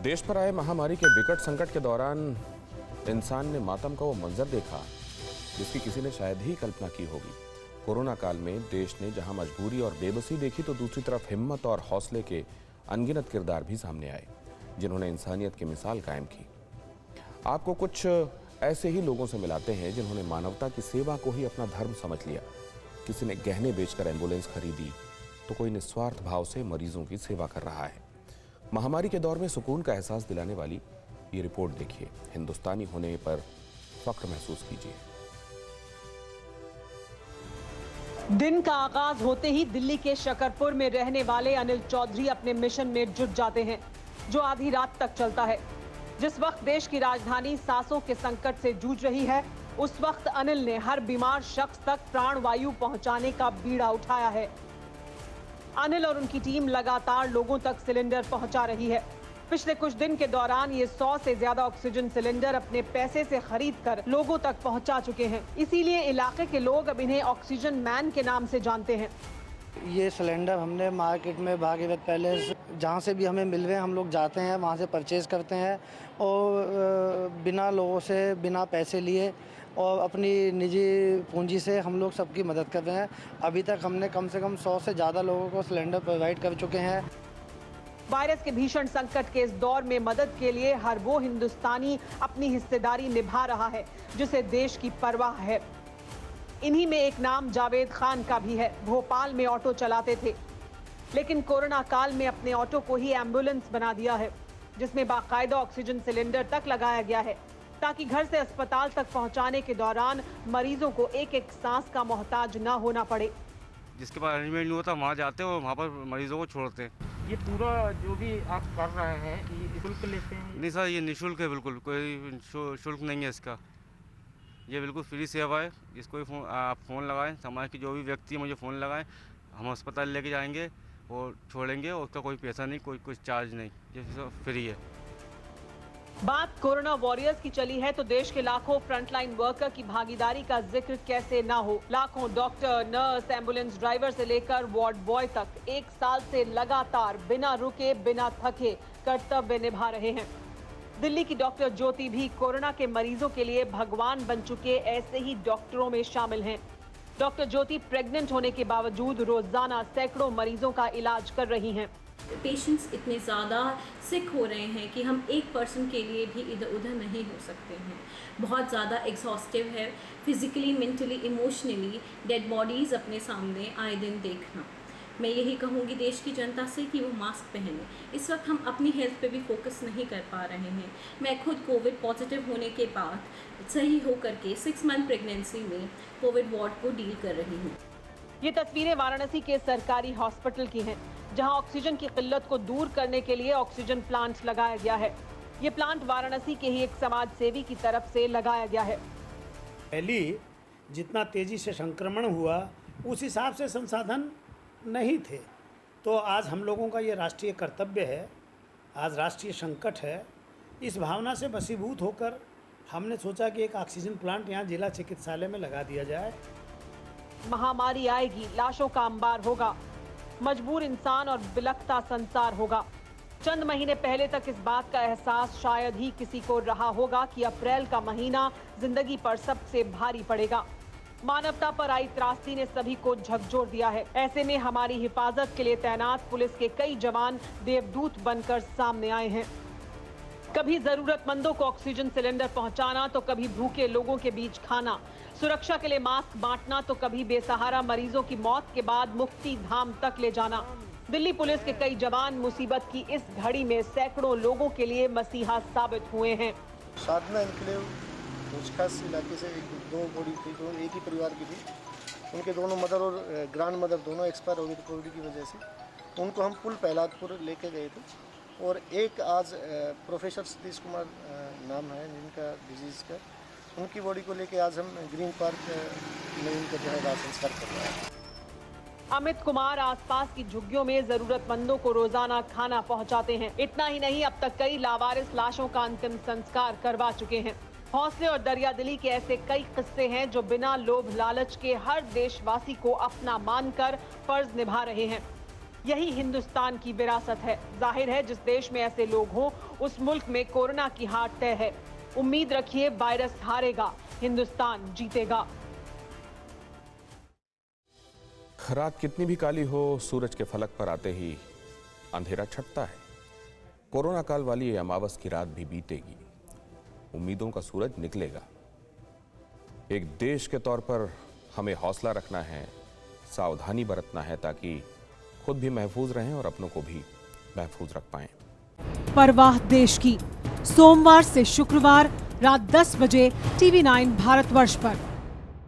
देश पर आए महामारी के विकट संकट के दौरान इंसान ने मातम का वो मंजर देखा जिसकी किसी ने शायद ही कल्पना की होगी। कोरोना काल में देश ने जहां मजबूरी और बेबसी देखी तो दूसरी तरफ हिम्मत और हौसले के अनगिनत किरदार भी सामने आए जिन्होंने इंसानियत की मिसाल कायम की। आपको कुछ ऐसे ही लोगों से मिलाते हैं जिन्होंने मानवता की सेवा को ही अपना धर्म समझ लिया। किसी ने गहने बेचकर एम्बुलेंस खरीदी तो कोई निस्वार्थ भाव से मरीजों की सेवा कर रहा है। महामारी के दौर में सुकून का एहसास दिलाने वाली ये रिपोर्ट देखिए। हिंदुस्तानी होने पर फख्र महसूस कीजिए। दिन का आगाज होते ही दिल्ली के शकरपुर में रहने वाले अनिल चौधरी अपने मिशन में जुट जाते हैं जो आधी रात तक चलता है। जिस वक्त देश की राजधानी सांसों के संकट से जूझ रही है, उस वक्त अनिल ने हर बीमार शख्स तक प्राणवायु पहुंचाने का बीड़ा उठाया है। अनिल और उनकी टीम लगातार लोगों तक सिलेंडर पहुंचा रही है। पिछले कुछ दिन के दौरान ये 100 से ज्यादा ऑक्सीजन सिलेंडर अपने पैसे से खरीदकर लोगों तक पहुंचा चुके हैं। इसीलिए इलाके के लोग अब इन्हें ऑक्सीजन मैन के नाम से जानते हैं। ये सिलेंडर हमने मार्केट में भागीरथ पैलेस जहाँ से भी हमें मिल रहे हैं, हम लोग जाते हैं वहाँ से परचेज़ करते हैं और बिना लोगों से बिना पैसे लिए और अपनी निजी पूंजी से हम लोग सबकी मदद कर रहे हैं। अभी तक हमने कम से कम 100 से ज़्यादा लोगों को सिलेंडर प्रोवाइड कर चुके हैं। वायरस के भीषण संकट के इस दौर में मदद के लिए हर वो हिंदुस्तानी अपनी हिस्सेदारी निभा रहा है जिसे देश की परवाह है। इन्हीं में एक नाम जावेद खान का भी है। भोपाल में ऑटो चलाते थे, लेकिन कोरोना काल में अपने ऑटो को ही एम्बुलेंस बना दिया है जिसमें बाकायदा ऑक्सीजन सिलेंडर तक लगाया गया है ताकि घर से अस्पताल तक पहुंचाने के दौरान मरीजों को एक एक सांस का मोहताज ना होना पड़े। जिसके पास अरेंजमेंट नहीं होता वहाँ जाते हैं और वहाँ पर मरीजों को छोड़ते हैं। ये पूरा जो भी आप कर रहे हैं ये शुल्क लेते हैं? नहीं सर, ये निःशुल्क है, बिल्कुल कोई शुल्क नहीं है इसका। ये बिल्कुल फ्री सेवा है। इसको भी आप फ़ोन लगाएं, समाज के जो भी व्यक्ति है मुझे फ़ोन लगाएं, हम अस्पताल लेके जाएंगे और छोड़ेंगे और उसका कोई पैसा नहीं, कोई कुछ चार्ज नहीं, ये सब फ्री है। बात कोरोना वॉरियर्स की चली है तो देश के लाखों फ्रंटलाइन वर्कर की भागीदारी का जिक्र कैसे ना हो। लाखों डॉक्टर, नर्स, एम्बुलेंस ड्राइवर से लेकर वार्ड बॉय तक एक साल से लगातार बिना रुके बिना थके कर्तव्य निभा रहे हैं। दिल्ली की डॉक्टर ज्योति भी कोरोना के मरीजों के लिए भगवान बन चुके ऐसे ही डॉक्टरों में शामिल हैं। डॉक्टर ज्योति प्रेग्नेंट होने के बावजूद रोजाना सैकड़ों मरीजों का इलाज कर रही हैं। पेशेंट्स इतने ज़्यादा सिक हो रहे हैं कि हम एक पर्सन के लिए भी इधर उधर नहीं हो सकते हैं। बहुत ज़्यादा एग्जॉस्टिव है, physically, mentally, emotionally dead bodies अपने सामने आए दिन देखना। मैं यही कहूँगी देश की जनता से कि वो मास्क पहने। इस वक्त हम अपनी हेल्थ पे भी फोकस नहीं कर पा रहे हैं। मैं खुद कोविड पॉजिटिव होने के बाद सही होकर के 6 मंथ प्रेगनेंसी में कोविड वार्ड को डील कर रही हूँ। ये तस्वीरें वाराणसी के सरकारी हॉस्पिटल की हैं, जहां ऑक्सीजन की किल्लत को दूर करने के लिए ऑक्सीजन प्लांट लगाया गया है। ये प्लांट वाराणसी के ही एक समाज सेवी की तरफ से लगाया गया है। पहले जितना तेजी से संक्रमण हुआ उस हिसाब से संसाधन नहीं थे, तो आज हम लोगों का ये राष्ट्रीय कर्तव्य है, आज राष्ट्रीय संकट है। इस भावना से वशीभूत होकर हमने सोचा कि एक ऑक्सीजन प्लांट यहाँ जिला चिकित्सालय में लगा दिया जाए। महामारी आएगी, लाशों का अंबार होगा, मजबूर इंसान और बिलखता संसार होगा। चंद महीने पहले तक इस बात का एहसास शायद ही किसी को रहा होगा कि अप्रैल का महीना जिंदगी पर सबसे भारी पड़ेगा। मानवता पर आई त्रासदी ने सभी को झकझोर दिया है। ऐसे में हमारी हिफाजत के लिए तैनात पुलिस के कई जवान देवदूत बनकर सामने आए हैं। कभी जरूरतमंदों को ऑक्सीजन सिलेंडर पहुंचाना तो कभी भूखे लोगों के बीच खाना, सुरक्षा के लिए मास्क बांटना तो कभी बेसहारा मरीजों की मौत के बाद मुक्ति धाम तक ले जाना। दिल्ली पुलिस के कई जवान मुसीबत की इस घड़ी में सैकड़ों लोगों के लिए मसीहा साबित हुए हैं। साधना एनक्लेव खास इलाके से दो बॉडी थी, दो एक ही परिवार की थी। उनके दोनों मदर और ग्रैंड मदर दोनों एक्सपायर हो गए थे कोविड की वजह से। उनको हम पुल पहलादपुर लेके गए थे और एक आज प्रोफेसर सतीश कुमार नाम है जिनका डिजीज़ का, उनकी बॉडी को लेके आज हम ग्रीन पार्क में उनका जो है संस्कार कर रहे हैं। अमित कुमार आसपास की झुग्गियों में जरूरतमंदों को रोजाना खाना पहुंचाते हैं। इतना ही नहीं, अब तक कई लावारिस लाशों का अंतिम संस्कार करवा चुके हैं। हौसले और दरियादिली के ऐसे कई किस्से हैं जो बिना लोभ लालच के हर देशवासी को अपना मानकर फर्ज निभा रहे हैं। यही हिंदुस्तान की विरासत है। जाहिर है जिस देश में ऐसे लोग हों उस मुल्क में कोरोना की हार तय है। उम्मीद रखिए वायरस हारेगा, हिंदुस्तान जीतेगा। रात कितनी भी काली हो, सूरज के फलक पर आते ही अंधेरा छटता है। कोरोना काल वाली ये अमावस की रात भी बीतेगी, उम्मीदों का सूरज निकलेगा। एक देश के तौर पर हमें हौसला रखना है, सावधानी बरतना है ताकि खुद भी महफूज रहें और अपनों को भी महफूज रख पाएं। परवाह देश की, सोमवार से शुक्रवार रात 10 बजे TV9 भारतवर्ष पर।